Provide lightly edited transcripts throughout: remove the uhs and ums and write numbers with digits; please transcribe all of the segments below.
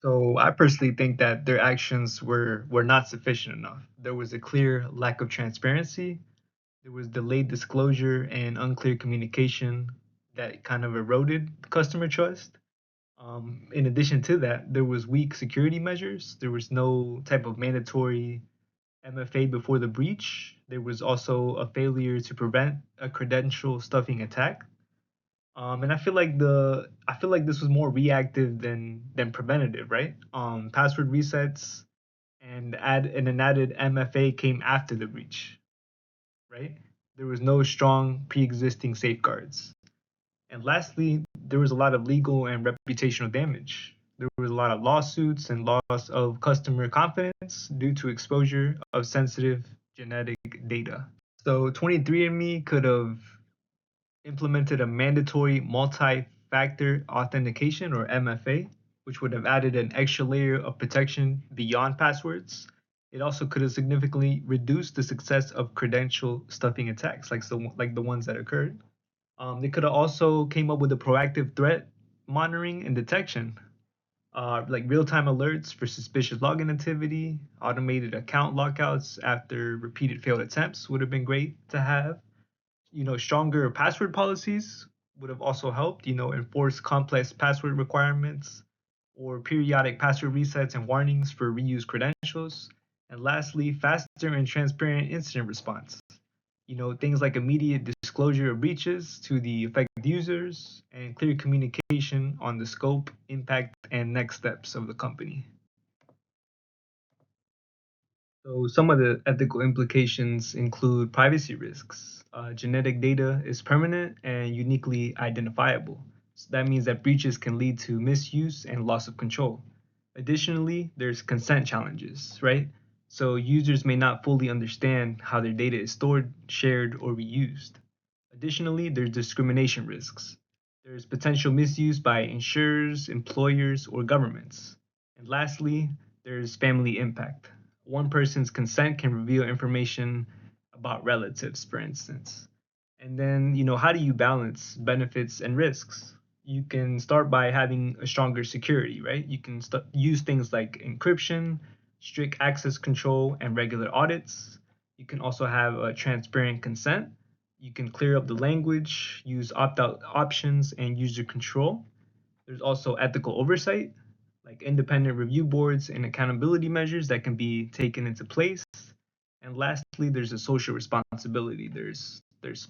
So I personally think that their actions were not sufficient enough. There was a clear lack of transparency. There was delayed disclosure and unclear communication that kind of eroded customer trust. In addition to that, there was weak security measures. There was no type of mandatory MFA before the breach. There was also a failure to prevent a credential stuffing attack. And I feel like this was more reactive than preventative, right? Password resets and an added MFA came after the breach, right? There was no strong pre-existing safeguards. And lastly, there was a lot of legal and reputational damage. There was a lot of lawsuits and loss of customer confidence due to exposure of sensitive genetic data. So 23andMe could have implemented a mandatory multi-factor authentication or MFA, which would have added an extra layer of protection beyond passwords. It also could have significantly reduced the success of credential stuffing attacks, like the ones that occurred. They could have also came up with a proactive threat monitoring and detection, like real-time alerts for suspicious login activity, automated account lockouts after repeated failed attempts would have been great to have. Stronger password policies would have also helped, enforce complex password requirements or periodic password resets and warnings for reused credentials. And lastly, faster and transparent incident response. Things like immediate disclosure of breaches to the affected users and clear communication on the scope, impact, and next steps of the company. So some of the ethical implications include privacy risks. Genetic data is permanent and uniquely identifiable. So that means that breaches can lead to misuse and loss of control. Additionally, there's consent challenges, right? So users may not fully understand how their data is stored, shared, or reused. Additionally, there's discrimination risks. There's potential misuse by insurers, employers, or governments. And lastly, there's family impact. One person's consent can reveal information about relatives, for instance. And then, how do you balance benefits and risks? You can start by having a stronger security, right? You can use things like encryption, strict access control, and regular audits. You can also have a transparent consent. You can clear up the language, use opt out options, and user control. There's also ethical oversight, like independent review boards and accountability measures that can be taken into place. And lastly, there's a social responsibility. There's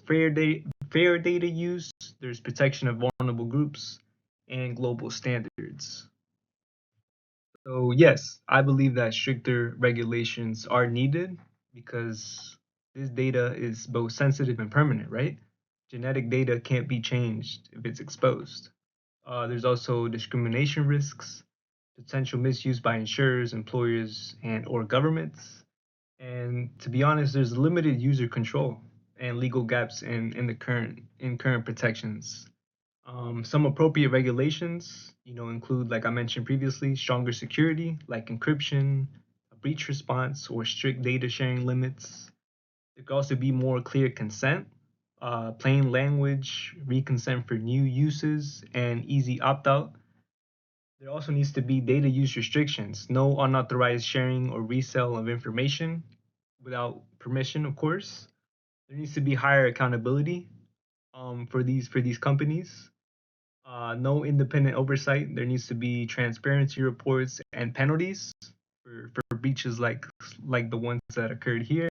fair data use, there's protection of vulnerable groups, and global standards. So yes, I believe that stricter regulations are needed because this data is both sensitive and permanent, right? Genetic data can't be changed if it's exposed. There's also discrimination risks, potential misuse by insurers, employers, and or governments. And to be honest, there's limited user control and legal gaps in the current protections. Some appropriate regulations, include, like I mentioned previously, stronger security, like encryption, a breach response, or strict data sharing limits. There could also be more clear consent, plain language, reconsent for new uses, and easy opt out. There also needs to be data use restrictions, no unauthorized sharing or resale of information without permission, of course. There needs to be higher accountability for these companies. No independent oversight. There needs to be transparency reports and penalties for breaches like the ones that occurred here.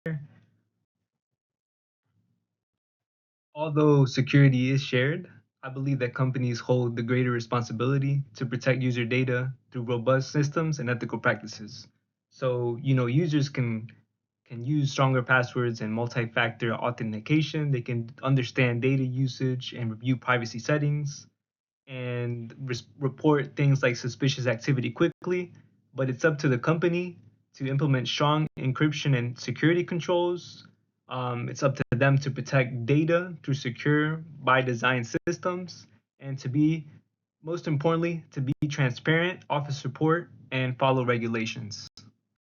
Although security is shared, I believe that companies hold the greater responsibility to protect user data through robust systems and ethical practices. So, users can use stronger passwords and multi-factor authentication. They can understand data usage and review privacy settings and report things like suspicious activity quickly. But it's up to the company to implement strong encryption and security controls. It's up to them to protect data through secure by design systems and to be, most importantly, to be transparent, offer support, and follow regulations.